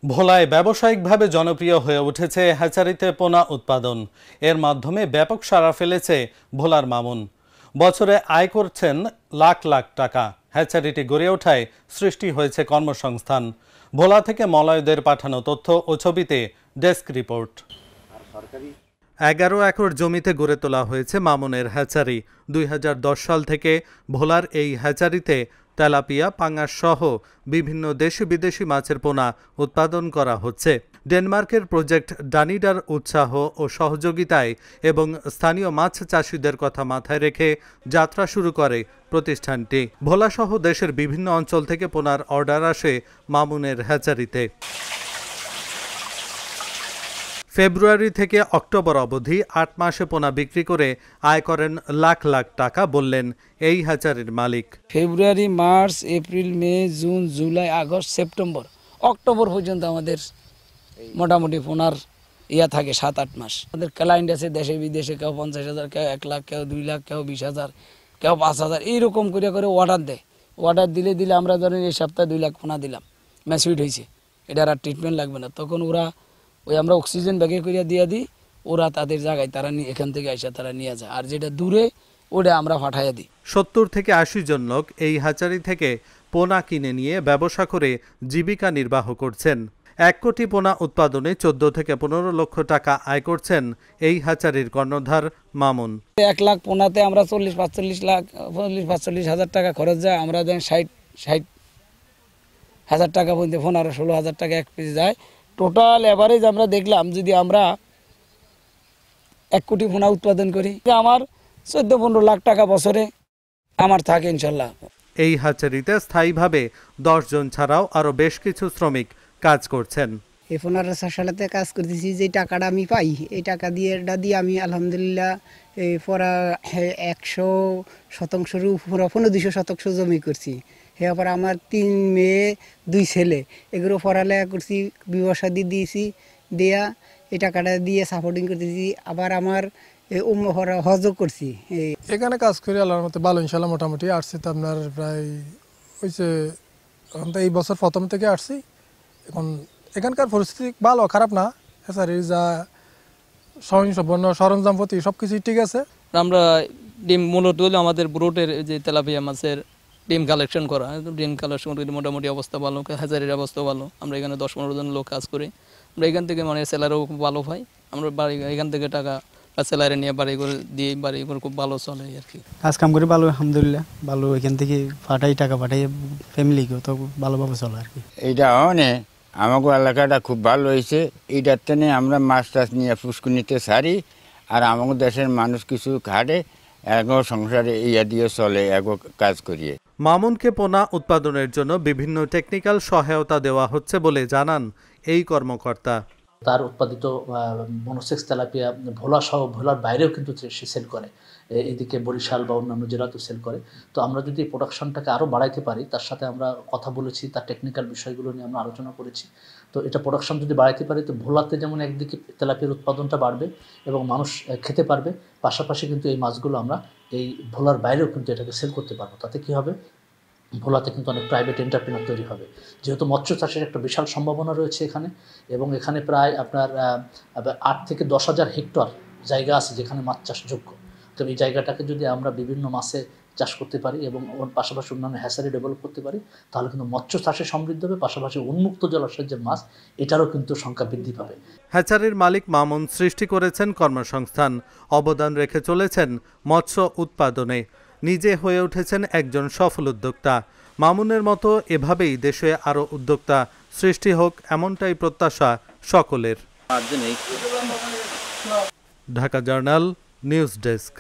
ভোলায় ব্যবসায়িকভাবে জনপ্রিয় হয়ে উঠেছে হ্যাচারিতে পোনা উৎপাদন। এর মাধ্যমে ব্যাপক সাড়া ফেলেছে ভোলার মামুন। বছরে আয় করছেন লাখ লাখ টাকা। হ্যাচারিটি গড়ে ওঠায় সৃষ্টি হয়েছে কর্মসংস্থান। ভোলা থেকে মলয়দের পাঠানো তথ্য ও ছবিতে ডেস্ক রিপোর্ট। 11 একর জমিতে গড়ে তোলা হয়েছে মামুনের হ্যাচারি। 2010 সাল থেকে ভোলার এই হ্যাচারিতে তেলাপিয়া, পাঙ্গাস সহ বিভিন্ন দেশি বিদেশি মাছের পোনা উৎপাদন করা হচ্ছে। ডেনমার্কের প্রজেক্ট ডানিডার উৎসাহ ও সহযোগিতায় এবং স্থানীয় মাছ চাষিদের কথা মাথায় রেখে যাত্রা শুরু করে প্রতিষ্ঠানটি। ভোলাসহ দেশের বিভিন্ন অঞ্চল থেকে পোনার অর্ডার আসে মামুনের হ্যাচারিতে। ফেব্রুয়ারি থেকে অক্টোবর অবধি 8 মাসে পোনা বিক্রি করে আয় করেন লাখ লাখ টাকা, বললেন এই হ্যাচারির মালিক। ফেব্রুয়ারি, মার্চ, এপ্রিল, মে, জুন, জুলাই, আগস্ট, সেপ্টেম্বর, অক্টোবর পর্যন্ত আমাদের মোটামুটি পোনার থাকে 7-8 মাস। আমাদের ক্লায়েন্ট আছে দেশে বিদেশে, কেউ 50,000, কেউ 1 লাখ, কেউ 2 লাখ, কেউ 20,000, কেউ 5,000, এইরকম করে অর্ডার দেয়। অর্ডার দিলে আমরা ধরেন এই সপ্তাহে 2 লাখ পোনা দিলাম, ম্যাচুইড হয়েছে, এটার আর ট্রিটমেন্ট লাগবে না, তখন ওরা আমরা অক্সিজেন ব্যাগে করে দিয়ে দিই, ওরা তাদের জায়গায় তারা এখান থেকে আসা তারা নিয়ে যায়, আর যেটা দূরে ওটা আমরা পাঠাইয়া দিই। 70 থেকে 80 জন লোক এই হ্যাচারি থেকে পোনা কিনে নিয়ে ব্যবসা করে জীবিকা নির্বাহ করছেন। 1 কোটি পোনা উৎপাদনে 14 থেকে 15 লক্ষ টাকা আয় করছেন এই হ্যাচারির কর্ণধার মামুন। 1 লাখ পোনাতে আমরা 40-45 হাজার টাকা খরচ যায়, আমরা দেন 60 হাজার টাকা পর্যন্ত 15-16 হাজার টাকা এক পিস যায়। টোটাল এভারেজ আমরা দেখলাম যদি আমরা 1 কোটি পোনা উৎপাদন করি, আমার 14-15 লাখ টাকা বছরে আমার থাকে ইনশাল্লাহ। এই হ্যাচারিতে স্থায়ীভাবে 10 জন ছাড়াও আরো বেশ কিছু শ্রমিক কাজ করছেন। এই 15 সালেতে কাজ করতেছি, যে টাকাটা আমি পাই এই টাকা দিয়ে আমি আলহামদুলিল্লাহ এই পড়া 100% উপরে 200 শতাংশ জমি করছি। এরপর আমার 3 মেয়ে 2 ছেলে, এগুলো পড়ালেখা করছি, বিবাহ শাদী দিয়েছি, দেয়া এই টাকাটা দিয়ে সাপোর্টিং করতেছি। আবার আমার হজও করছি। এখানে কাজ করি আল্লাহর মতে ভালো ইনশাল্লাহ। মোটামুটি আসছি তো আপনার প্রায় হয়েছে, এখন তো এই বছর প্রথম থেকে আসছি। এখন এখানকার পরিস্থিতি ভালো, খারাপ না। হ্যাচারির যা সরঞ্জামপত্র সব কিছুই ঠিক আছে। আমরা ডিম মূলত হলে আমাদের ব্রোটের যে তেলাপিয়া মাছের ডিম কালেকশন করা, ডিম কালেকশন করে মোটামুটি অবস্থা ভালো, হ্যাচারির অবস্থা ভালো। আমরা এখানে 10-15 জন লোক কাজ করি। আমরা এখান থেকে স্যালারিও খুব ভালো পাই। আমরা বাড়ি এখান থেকে টাকা স্যালারি নিয়ে বাড়ি করে দিয়ে বাড়ি করে খুব ভালো চলে আর কি। কাজ কাম করে ভালো আলহামদুলিল্লাহ, ভালো। এখান থেকে টাকা পাঠাই ফ্যামিলিকেও তো ভালোভাবে চলে আর কি। এইটা অনেক আমাকে এলাকাটা খুব ভালো হয়েছে। এইটার তেনে আমরা মাছ টাছ নিয়ে পুষ্কুনিতে সারি, আর আমাদের দেশের মানুষ কিছু খাটে, এগো সংসারে ইয়া দিয়ে চলে, এগো কাজ করিয়ে। মামুনকে পোনা উৎপাদনের জন্য বিভিন্ন টেকনিক্যাল সহায়তা দেওয়া হচ্ছে বলে জানান এই কর্মকর্তা। তার উৎপাদিত মনোসেক্স তেলাপিয়া ভোলা সহ ভোলার বাইরেও কিন্তু সে সেল করে, এদিকে বরিশাল বা অন্যান্য জেলাতেও সেল করে। তো আমরা যদি এই প্রোডাকশনটাকে আরও বাড়াইতে পারি, তার সাথে আমরা কথা বলেছি, তার টেকনিক্যাল বিষয়গুলো নিয়ে আমরা আলোচনা করেছি। তো এটা প্রোডাকশন যদি বাড়াইতে পারি, তো ভোলাতে যেমন একদিকে তেলাপিয়ার উৎপাদনটা বাড়বে এবং মানুষ খেতে পারবে, পাশাপাশি কিন্তু এই মাছগুলো আমরা এই ভোলার বাইরেও কিন্তু এটাকে সেল করতে পারবো। তাতে কী হবে, ভোলাতে কিন্তু অনেক প্রাইভেট এন্টারপ্রেনার তৈরি হবে, যেহেতু মৎস্য চাষের একটা বিশাল সম্ভাবনা রয়েছে এখানে, এবং এখানে প্রায় আপনার 8 থেকে 10 হাজার হেক্টর জায়গা আছে যেখানে মাছ চাষযোগ্য। তো এই জায়গাটাকে যদি আমরা বিভিন্ন মাছে চাষ করতে পারি এবং ওর পাশাপাশি অন্যান্য হ্যাচারি ডেভেলপ করতে পারি, তাহলে কিন্তু মৎস্য চাষে সমৃদ্ধ হবে, পাশাপাশি উন্মুক্ত জলাশয়ের যে মাছ, এটারও কিন্তু সংখ্যা বৃদ্ধি পাবে। হ্যাচারির মালিক মামুন সৃষ্টি করেছেন কর্মসংস্থান, অবদান রেখে চলেছেন মৎস্য উৎপাদনে, নিজে হয়ে উঠেছেন একজন সফল উদ্যোক্তা। মামুনের মতো এভাবেই দেশে আরও উদ্যোক্তা সৃষ্টি হোক, এমনটাই প্রত্যাশা সকলের। Dhaka journal news desk.